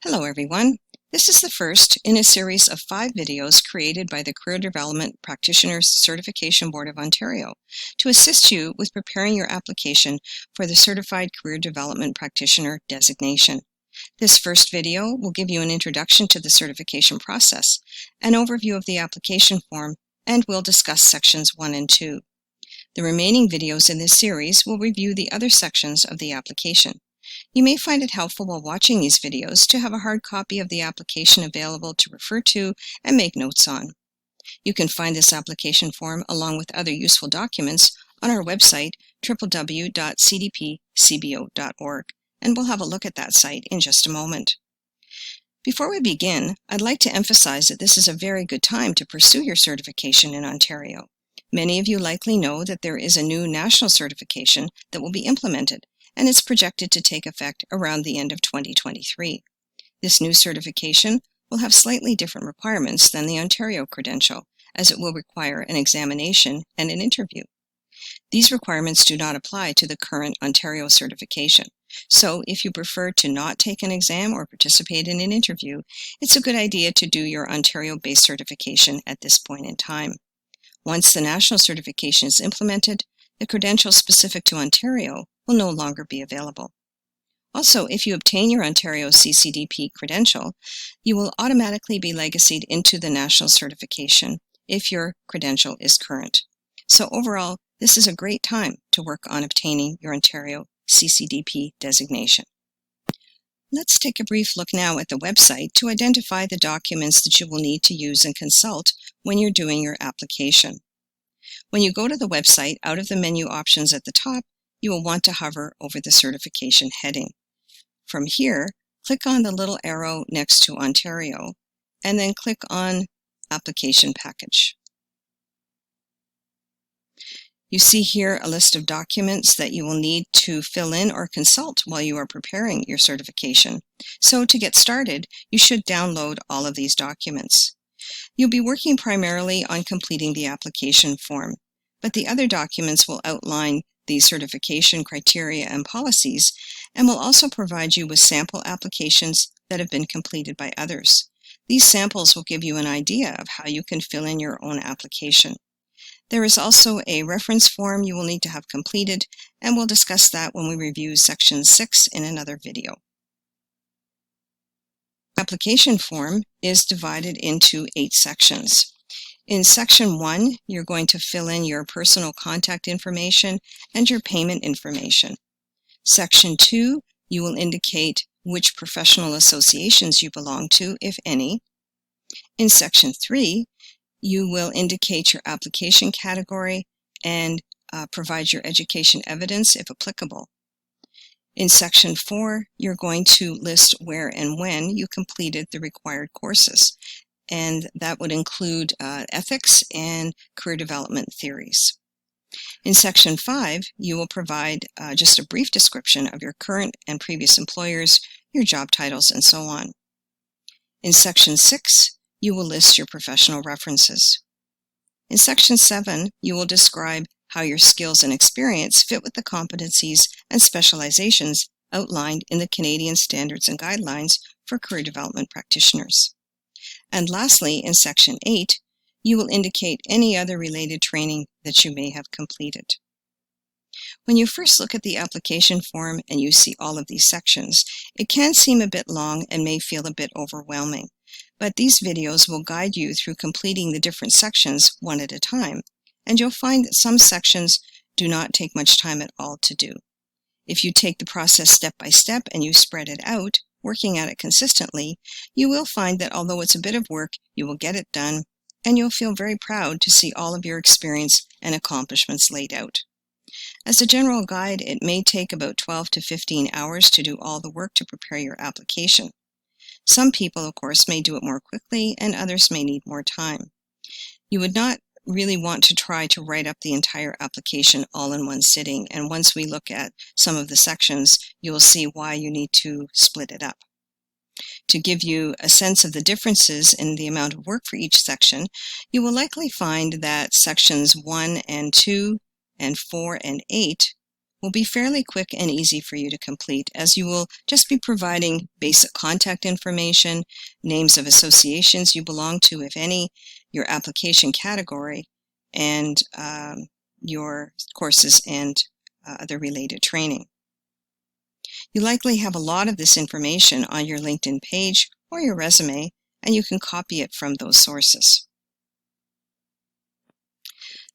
Hello everyone. This is the first in a series of 5 videos created by the Career Development Practitioners Certification Board of Ontario to assist you with preparing your application for the Certified Career Development Practitioner designation. This first video will give you an introduction to the certification process, an overview of the application form, and we'll discuss sections 1 and 2. The remaining videos in this series will review the other sections of the application. You may find it helpful while watching these videos to have a hard copy of the application available to refer to and make notes on. You can find this application form along with other useful documents on our website www.cdpcbo.org, and we'll have a look at that site in just a moment. Before we begin, I'd like to emphasize that this is a very good time to pursue your certification in Ontario. Many of you likely know that there is a new national certification that will be implemented, and it's projected to take effect around the end of 2023. This new certification will have slightly different requirements than the Ontario credential, as it will require an examination and an interview. These requirements do not apply to the current Ontario certification, so if you prefer to not take an exam or participate in an interview, it's a good idea to do your Ontario-based certification at this point in time. Once the national certification is implemented, the credentials specific to Ontario will no longer be available. Also, if you obtain your Ontario CCDP credential, you will automatically be legacied into the national certification if your credential is current. So overall, this is a great time to work on obtaining your Ontario CCDP designation. Let's take a brief look now at the website to identify the documents that you will need to use and consult when you're doing your application. When you go to the website, out of the menu options at the top, you will want to hover over the certification heading. From here, click on the little arrow next to Ontario, and then click on Application Package. You see here a list of documents that you will need to fill in or consult while you are preparing your certification. So to get started, you should download all of these documents. You'll be working primarily on completing the application form, but the other documents will outline the certification criteria and policies, and will also provide you with sample applications that have been completed by others. These samples will give you an idea of how you can fill in your own application. There is also a reference form you will need to have completed, and we'll discuss that when we review Section 6 in another video. The application form is divided into 8 sections. In Section 1, you're going to fill in your personal contact information and your payment information. Section 2, you will indicate which professional associations you belong to, if any. In Section 3, you will indicate your application category and provide your education evidence, if applicable. In Section 4, you're going to list where and when you completed the required courses, and that would include ethics and career development theories. In Section 5, you will provide just a brief description of your current and previous employers, your job titles, and so on. In Section 6, you will list your professional references. In Section 7, you will describe how your skills and experience fit with the competencies and specializations outlined in the Canadian Standards and Guidelines for Career Development Practitioners. And lastly, in Section 8, you will indicate any other related training that you may have completed. When you first look at the application form and you see all of these sections, it can seem a bit long and may feel a bit overwhelming. But these videos will guide you through completing the different sections one at a time, and you'll find that some sections do not take much time at all to do. If you take the process step by step and you spread it out, working at it consistently, you will find that although it's a bit of work, you will get it done, and you'll feel very proud to see all of your experience and accomplishments laid out. As a general guide, it may take about 12 to 15 hours to do all the work to prepare your application. Some people, of course, may do it more quickly, and others may need more time. You would not really want to try to write up the entire application all in one sitting, and once we look at some of the sections, you will see why you need to split it up. To give you a sense of the differences in the amount of work for each section, you will likely find that sections 1 and 2 and 4 and 8 will be fairly quick and easy for you to complete, as you will just be providing basic contact information, names of associations you belong to, if any, your application category, and your courses and other related training. You likely have a lot of this information on your LinkedIn page or your resume, and you can copy it from those sources.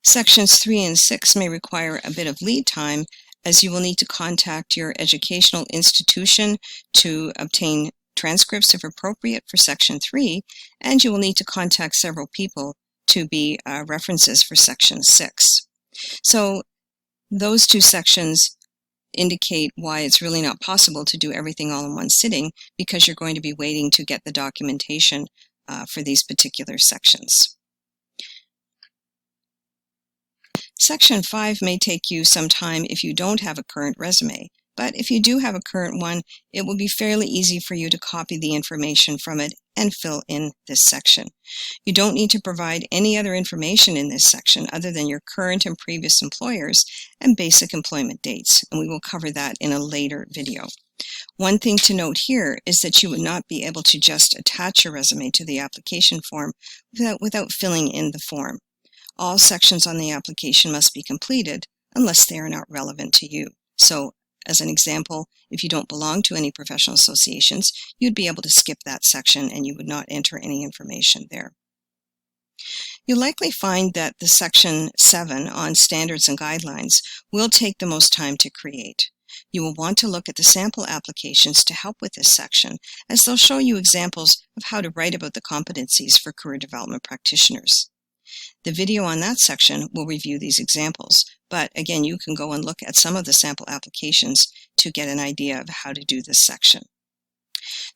Sections 3 and 6 may require a bit of lead time, as you will need to contact your educational institution to obtain transcripts if appropriate for Section 3, and you will need to contact several people to be references for Section 6. So those two sections indicate why it's really not possible to do everything all in one sitting, because you're going to be waiting to get the documentation for these particular sections. Section 5 may take you some time if you don't have a current resume, but if you do have a current one, it will be fairly easy for you to copy the information from it and fill in this section. You don't need to provide any other information in this section other than your current and previous employers and basic employment dates, and we will cover that in a later video. One thing to note here is that you would not be able to just attach your resume to the application form without filling in the form. All sections on the application must be completed unless they are not relevant to you. So, as an example, if you don't belong to any professional associations, you'd be able to skip that section and you would not enter any information there. You'll likely find that the Section 7 on standards and guidelines will take the most time to create. You will want to look at the sample applications to help with this section, as they'll show you examples of how to write about the competencies for career development practitioners. The video on that section will review these examples, but again, you can go and look at some of the sample applications to get an idea of how to do this section.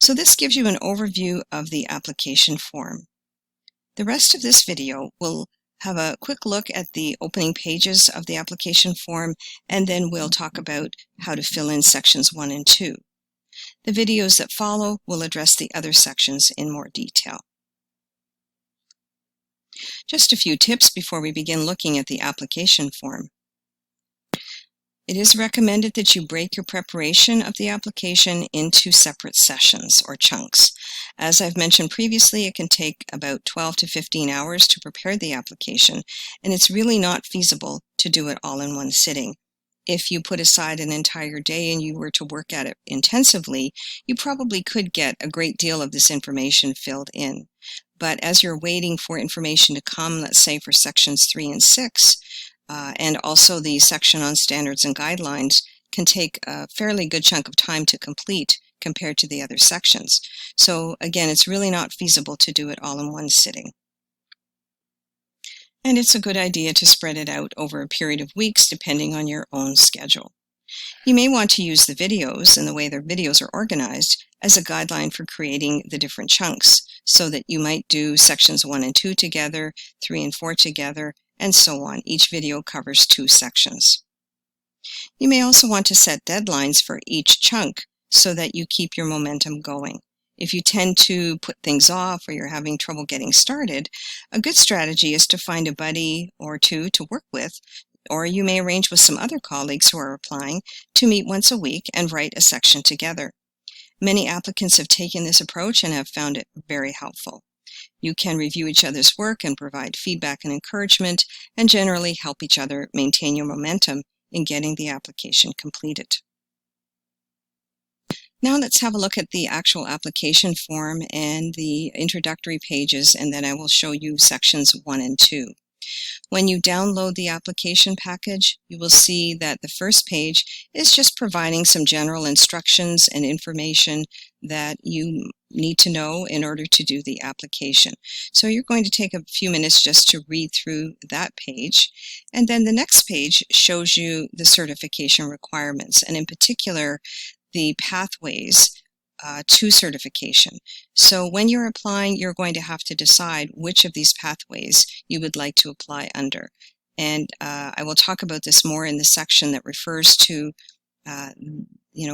So this gives you an overview of the application form. The rest of this video will have a quick look at the opening pages of the application form, and then we'll talk about how to fill in sections 1 and 2. The videos that follow will address the other sections in more detail. Just a few tips before we begin looking at the application form. It is recommended that you break your preparation of the application into separate sessions or chunks. As I've mentioned previously, it can take about 12 to 15 hours to prepare the application, and it's really not feasible to do it all in one sitting. If you put aside an entire day and you were to work at it intensively, you probably could get a great deal of this information filled in. But as you're waiting for information to come, let's say for sections 3 and 6, and also the section on standards and guidelines can take a fairly good chunk of time to complete compared to the other sections. So again, it's really not feasible to do it all in one sitting. And it's a good idea to spread it out over a period of weeks depending on your own schedule. You may want to use the videos and the way the videos are organized as a guideline for creating the different chunks, so that you might do sections 1 and 2 together, 3 and 4 together, and so on. Each video covers 2 sections. You may also want to set deadlines for each chunk so that you keep your momentum going. If you tend to put things off or you're having trouble getting started, a good strategy is to find a buddy or two to work with, or you may arrange with some other colleagues who are applying to meet once a week and write a section together. Many applicants have taken this approach and have found it very helpful. You can review each other's work and provide feedback and encouragement, and generally help each other maintain your momentum in getting the application completed. Now let's have a look at the actual application form and the introductory pages, and then I will show you sections 1 and 2. When you download the application package, you will see that the first page is just providing some general instructions and information that you need to know in order to do the application. So you're going to take a few minutes just to read through that page. And then the next page shows you the certification requirements, and in particular, the pathways to certification. So when you're applying, you're going to have to decide which of these pathways you would like to apply under. And I will talk about this more in the section that refers to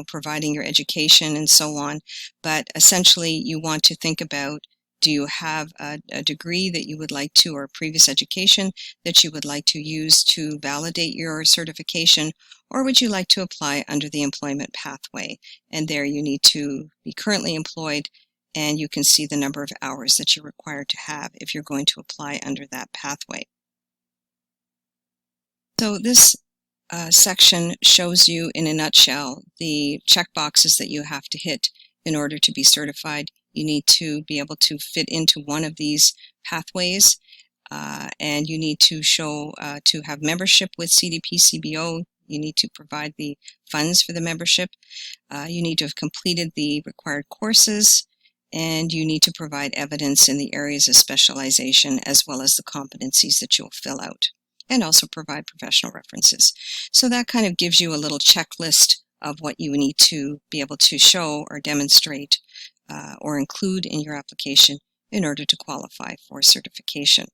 providing your education and so on. But essentially, you want to think about Do you have a degree that you would like to, or previous education that you would like to use to validate your certification, or would you like to apply under the employment pathway? And there you need to be currently employed, and you can see the number of hours that you're required to have if you're going to apply under that pathway. So this section shows you in a nutshell the checkboxes that you have to hit in order to be certified. You need to be able to fit into one of these pathways, and you need to show to have membership with CDP-CBO. You need to provide the funds for the membership. You need to have completed the required courses, and you need to provide evidence in the areas of specialization as well as the competencies that you'll fill out, and also provide professional references. So that kind of gives you a little checklist of what you need to be able to show or demonstrate or include in your application in order to qualify for certification.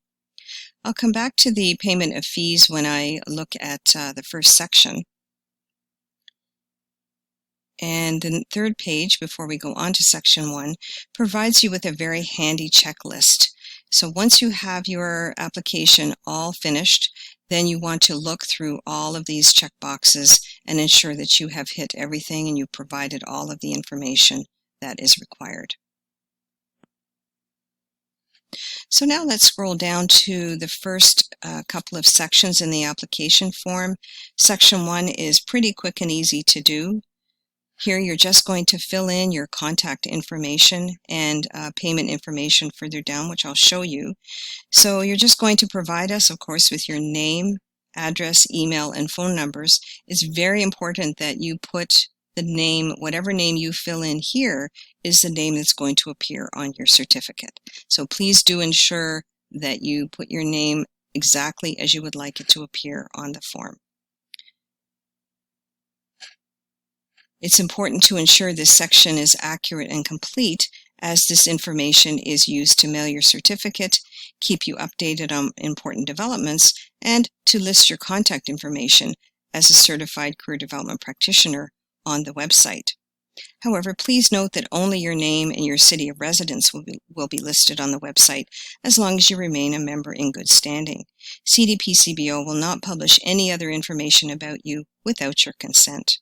I'll come back to the payment of fees when I look at the first section. And the third page, before we go on to section 1, provides you with a very handy checklist. So once you have your application all finished, then you want to look through all of these checkboxes and ensure that you have hit everything and you've provided all of the information that is required. So now let's scroll down to the first couple of sections in the application form. Section 1 is pretty quick and easy to do. Here you're just going to fill in your contact information and payment information further down, which I'll show you. So you're just going to provide us, of course, with your name, address, email, and phone numbers. It's very important that you put the name, whatever name you fill in here, is the name that's going to appear on your certificate. So please do ensure that you put your name exactly as you would like it to appear on the form. It's important to ensure this section is accurate and complete, as this information is used to mail your certificate, keep you updated on important developments, and to list your contact information as a certified career development practitioner on the website. However, please note that only your name and your city of residence will be listed on the website as long as you remain a member in good standing. CDP-CBO will not publish any other information about you without your consent.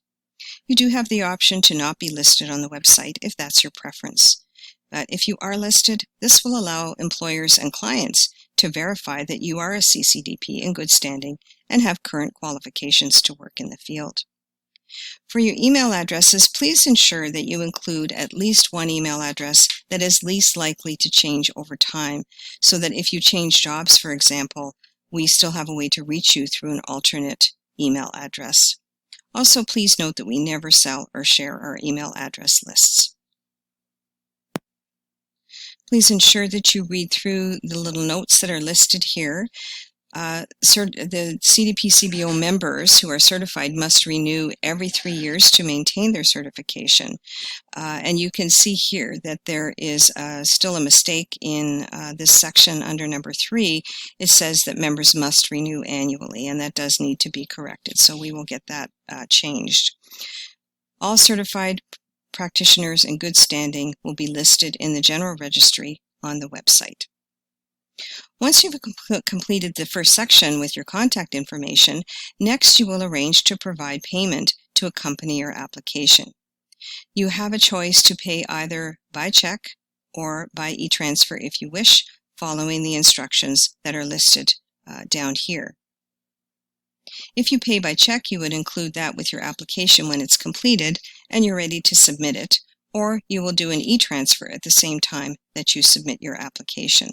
You do have the option to not be listed on the website if that's your preference. But if you are listed, this will allow employers and clients to verify that you are a CCDP in good standing and have current qualifications to work in the field. For your email addresses, please ensure that you include at least one email address that is least likely to change over time, so that if you change jobs, for example, we still have a way to reach you through an alternate email address. Also, please note that we never sell or share our email address lists. Please ensure that you read through the little notes that are listed here. The CDP-CBO members who are certified must renew every 3 years to maintain their certification. And you can see here that there is still a mistake in this section under number 3. It says that members must renew annually, and that does need to be corrected. So we will get that changed. All certified practitioners in good standing will be listed in the general registry on the website. Once you've completed the first section with your contact information, next you will arrange to provide payment to accompany your application. You have a choice to pay either by check or by e-transfer if you wish, following the instructions that are listed down here. If you pay by check, you would include that with your application when it's completed and you're ready to submit it, or you will do an e-transfer at the same time that you submit your application.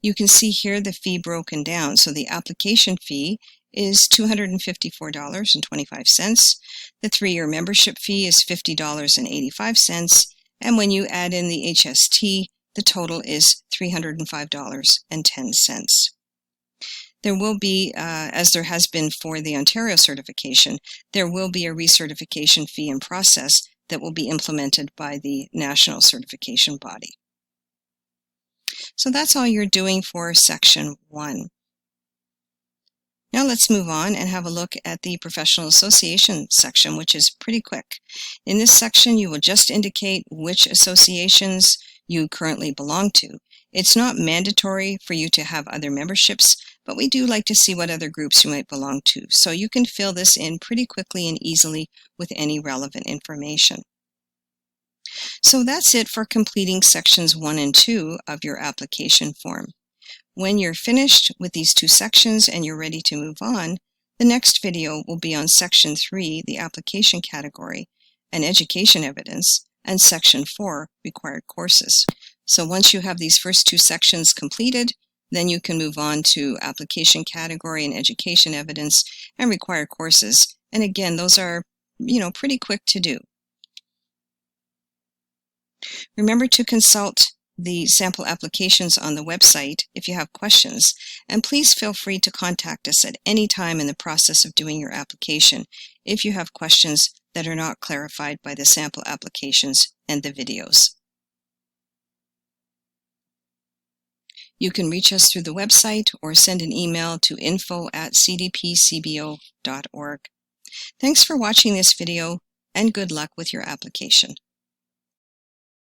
You can see here the fee broken down. So the application fee is $254.25. The 3-year membership fee is $50.85. And when you add in the HST, the total is $305.10. There will be, as there has been for the Ontario certification, there will be a recertification fee in process that will be implemented by the national certification body. So that's all you're doing for section 1. Now let's move on and have a look at the professional association section, which is pretty quick. In this section, you will just indicate which associations you currently belong to. It's not mandatory for you to have other memberships, but we do like to see what other groups you might belong to. So you can fill this in pretty quickly and easily with any relevant information. So that's it for completing sections 1 and 2 of your application form. When you're finished with these 2 sections and you're ready to move on, the next video will be on section 3, the application category, and education evidence, and section 4, required courses. So once you have these first 2 sections completed, then you can move on to application category and education evidence and required courses. And again, those are, pretty quick to do. Remember to consult the sample applications on the website if you have questions, and please feel free to contact us at any time in the process of doing your application if you have questions that are not clarified by the sample applications and the videos. You can reach us through the website or send an email to info@cdpcbo.org. Thanks for watching this video, and good luck with your application.